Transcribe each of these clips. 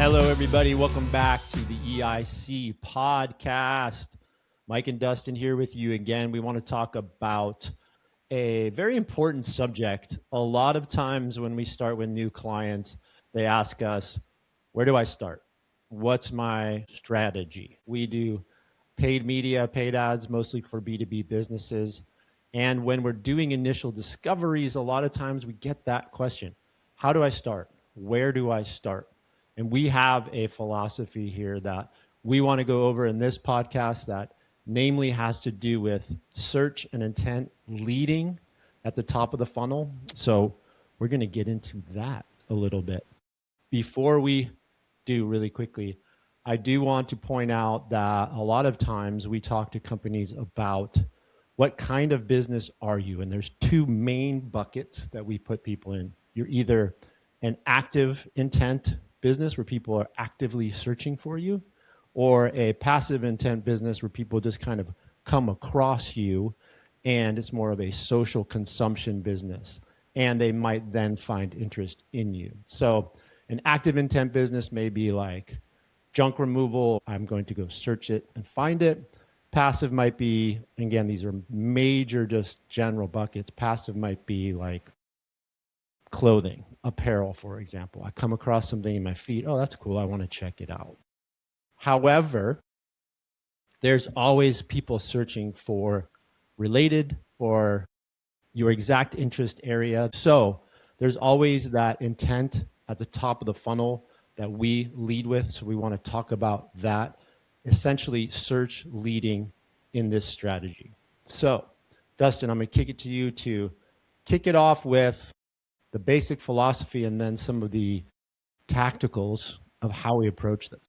Hello, everybody. Welcome back to the EIC Podcast. Mike and Dustin here with you again. We want to talk about a very important subject. A lot of times when we start with new clients, they ask us, where do I start? What's my strategy? We do paid media, paid ads, mostly for B2B businesses. And when we're doing initial discoveries, a lot of times we get that question. How do I start? Where do I start? And we have a philosophy here that we want to go over in this podcast that namely has to do with search and intent leading at the top of the funnel. So we're going to get into that a little bit. Before we do really quickly, I do want to point out that a lot of times we talk to companies about what kind of business are you? And there's two main buckets that we put people in. You're either an active intent business where people are actively searching for you, or a passive intent business where people just kind of come across you and it's more of a social consumption business and they might then find interest in you. So an active intent business may be like junk removal. I'm going to go search it and find it. Passive might be, again, these are major just general buckets. Passive might be like clothing, apparel, for example. I come across something in my feed. Oh, that's cool. I want to check it out. However, there's always people searching for related or your exact interest area. So there's always that intent at the top of the funnel that we lead with. So we want to talk about that, essentially search leading in this strategy. So Dustin, I'm going to kick it to you to kick it off with the basic philosophy and then some of the tacticals of how we approach this.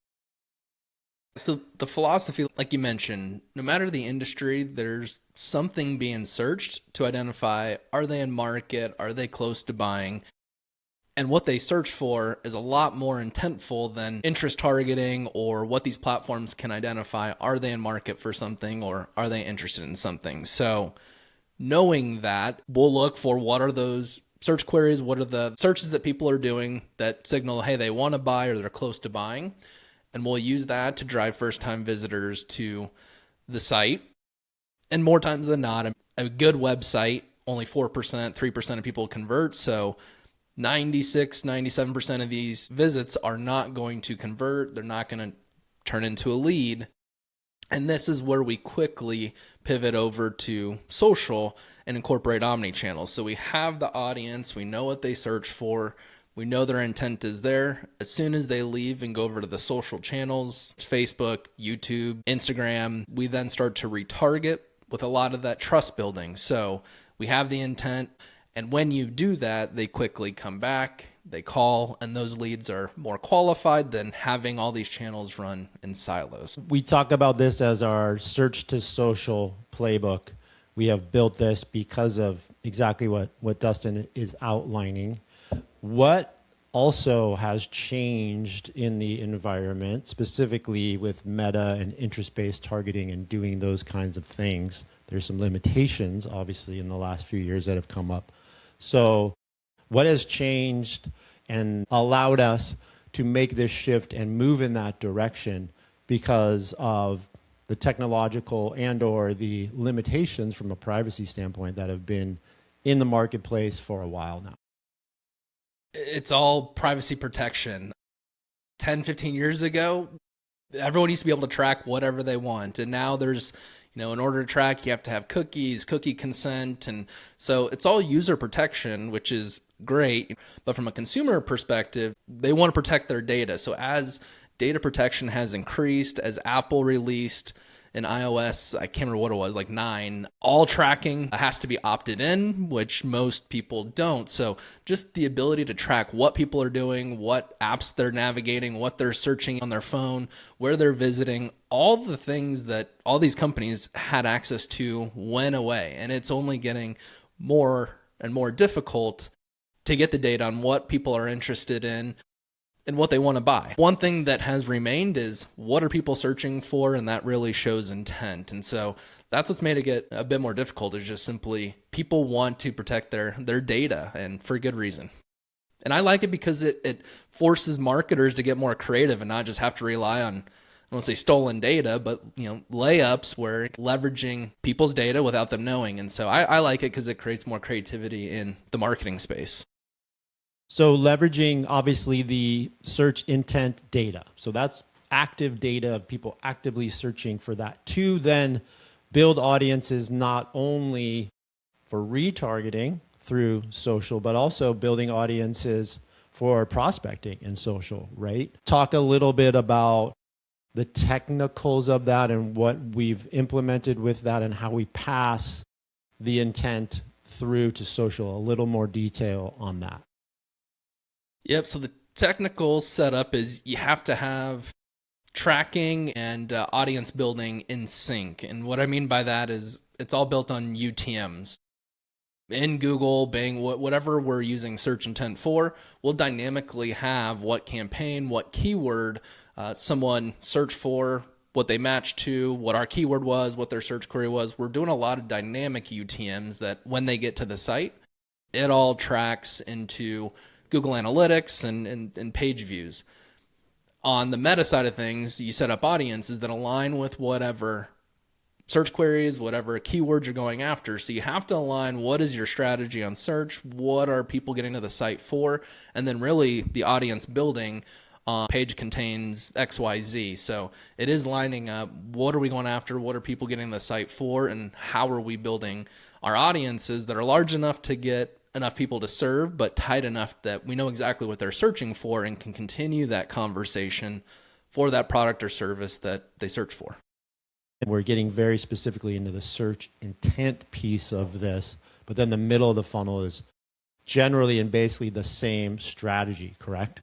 So the philosophy, like you mentioned, no matter the industry, there's something being searched to identify, are they in market? Are they close to buying? And what they search for is a lot more intentful than interest targeting or what these platforms can identify. Are they in market for something or are they interested in something? So knowing that, we'll look for what are those search queries, what are the searches that people are doing that signal, hey, they want to buy or they're close to buying. And we'll use that to drive first-time visitors to the site. And more times than not, a good website, only 4%, 3% of people convert. So 96, 97% of these visits are not going to convert. They're not going to turn into a lead. And this is where we quickly pivot over to social and incorporate omni-channel. So we have the audience, we know what they search for, we know their intent is there. As soon as they leave and go over to the social channels, Facebook, YouTube, Instagram, we then start to retarget with a lot of that trust building. So we have the intent, and when you do that, they quickly come back, they call, and those leads are more qualified than having all these channels run in silos. We talk about this as our search to social playbook. We have built this because of exactly what Dustin is outlining. What also has changed in the environment, specifically with meta and interest-based targeting and doing those kinds of things? There's some limitations, obviously, in the last few years that have come up. So what has changed and allowed us to make this shift and move in that direction because of the technological and or the limitations from a privacy standpoint that have been in the marketplace for a while now? It's all privacy protection. 10, 15 years ago, everyone used to be able to track whatever they want. And now there's, in order to track, you have to have cookies, cookie consent. And so it's all user protection, which is great. But from a consumer perspective, they want to protect their data. So as data protection has increased, as Apple released in iOS, I can't remember what it was, like 9, all tracking has to be opted in, which most people don't. So just the ability to track what people are doing, what apps they're navigating, what they're searching on their phone, where they're visiting, all the things that all these companies had access to went away. And it's only getting more and more difficult to get the data on what people are interested in and what they want to buy. One thing that has remained is what are people searching for, and that really shows intent. And so that's what's made it get a bit more difficult, is just simply people want to protect their data, and for good reason. And I like it because it forces marketers to get more creative and not just have to rely on, I don't say stolen data, but layups where leveraging people's data without them knowing. And so I like it because it creates more creativity in the marketing space. So leveraging obviously the search intent data. So that's active data of people actively searching for that to then build audiences not only for retargeting through social, but also building audiences for prospecting in social, right? Talk a little bit about the technicals of that and what we've implemented with that and how we pass the intent through to social. A little more detail on that. Yep. So the technical setup is you have to have tracking and audience building in sync. And what I mean by that is it's all built on UTMs. In Google, Bing, whatever we're using search intent for, we'll dynamically have what campaign, what keyword someone searched for, what they matched to, what our keyword was, what their search query was. We're doing a lot of dynamic UTMs that when they get to the site, it all tracks into Google Analytics and page views. On the meta side of things, you set up audiences that align with whatever search queries, whatever keywords you're going after. So you have to align what is your strategy on search, what are people getting to the site for, and then really the audience building page contains XYZ. So it is lining up what are we going after, what are people getting the site for, and how are we building our audiences that are large enough to get enough people to serve, but tight enough that we know exactly what they're searching for and can continue that conversation for that product or service that they search for. We're getting very specifically into the search intent piece of this, but then the middle of the funnel is generally and basically the same strategy, correct?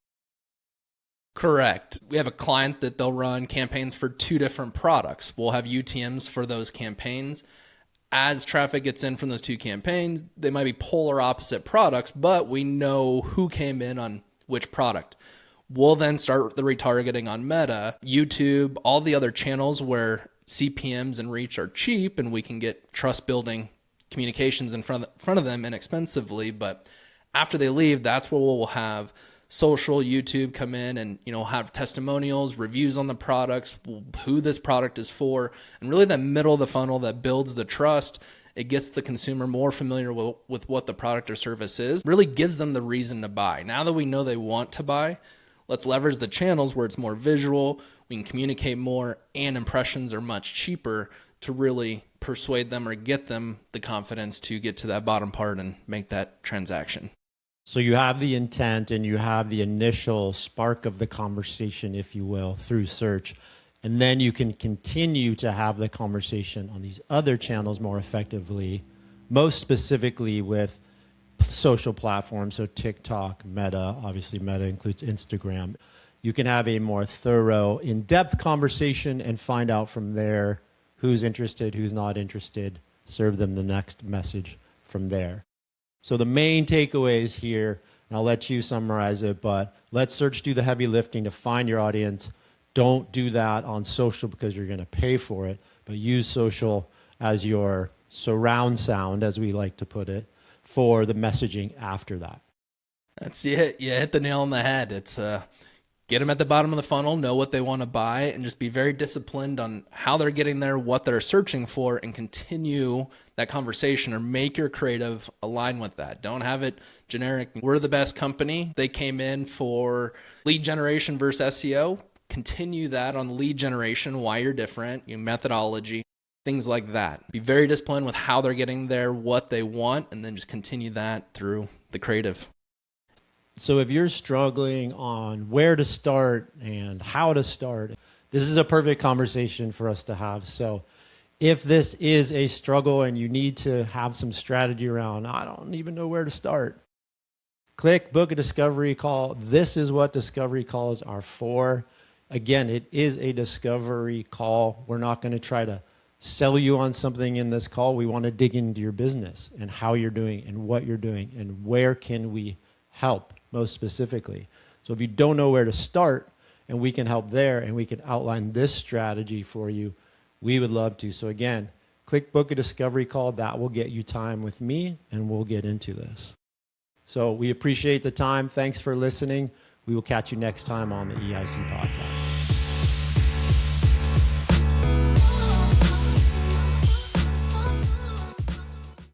Correct. We have a client that they'll run campaigns for 2 different products. We'll have UTMs for those campaigns. As traffic gets in from those 2 campaigns, they might be polar opposite products, but we know who came in on which product. We'll then start the retargeting on Meta, YouTube, all the other channels where CPMs and reach are cheap and we can get trust building communications in front of them inexpensively. But after they leave, that's where we'll have social, YouTube come in and have testimonials, reviews on the products, who this product is for, and really that middle of the funnel that builds the trust. It gets the consumer more familiar with what the product or service is, really gives them the reason to buy. Now that we know they want to buy, let's leverage the channels where it's more visual, we can communicate more, and impressions are much cheaper to really persuade them or get them the confidence to get to that bottom part and make that transaction. So you have the intent and you have the initial spark of the conversation, if you will, through search. And then you can continue to have the conversation on these other channels more effectively, most specifically with social platforms. So TikTok, Meta, obviously Meta includes Instagram. You can have a more thorough, in-depth conversation and find out from there who's interested, who's not interested, serve them the next message from there. So the main takeaways here, and I'll let you summarize it, but let search do the heavy lifting to find your audience. Don't do that on social because you're going to pay for it, but use social as your surround sound, as we like to put it, for the messaging after that. That's it. You hit the nail on the head. It's get them at the bottom of the funnel, know what they want to buy, and just be very disciplined on how they're getting there, what they're searching for, and continue that conversation or make your creative align with that. Don't have it generic. We're the best company. They came in for lead generation versus SEO. Continue that on lead generation, why you're different, your methodology, things like that. Be very disciplined with how they're getting there, what they want, and then just continue that through the creative. So if you're struggling on where to start and how to start, this is a perfect conversation for us to have. So if this is a struggle and you need to have some strategy around, I don't even know where to start, click book a discovery call. This is what discovery calls are for. Again, it is a discovery call. We're not going to try to sell you on something in this call. We want to dig into your business and how you're doing and what you're doing and where can we help most specifically. So if you don't know where to start and we can help there and we can outline this strategy for you, we would love to. So again, click book a discovery call. That will get you time with me and we'll get into this. So we appreciate the time. Thanks for listening. We will catch you next time on the EIC podcast.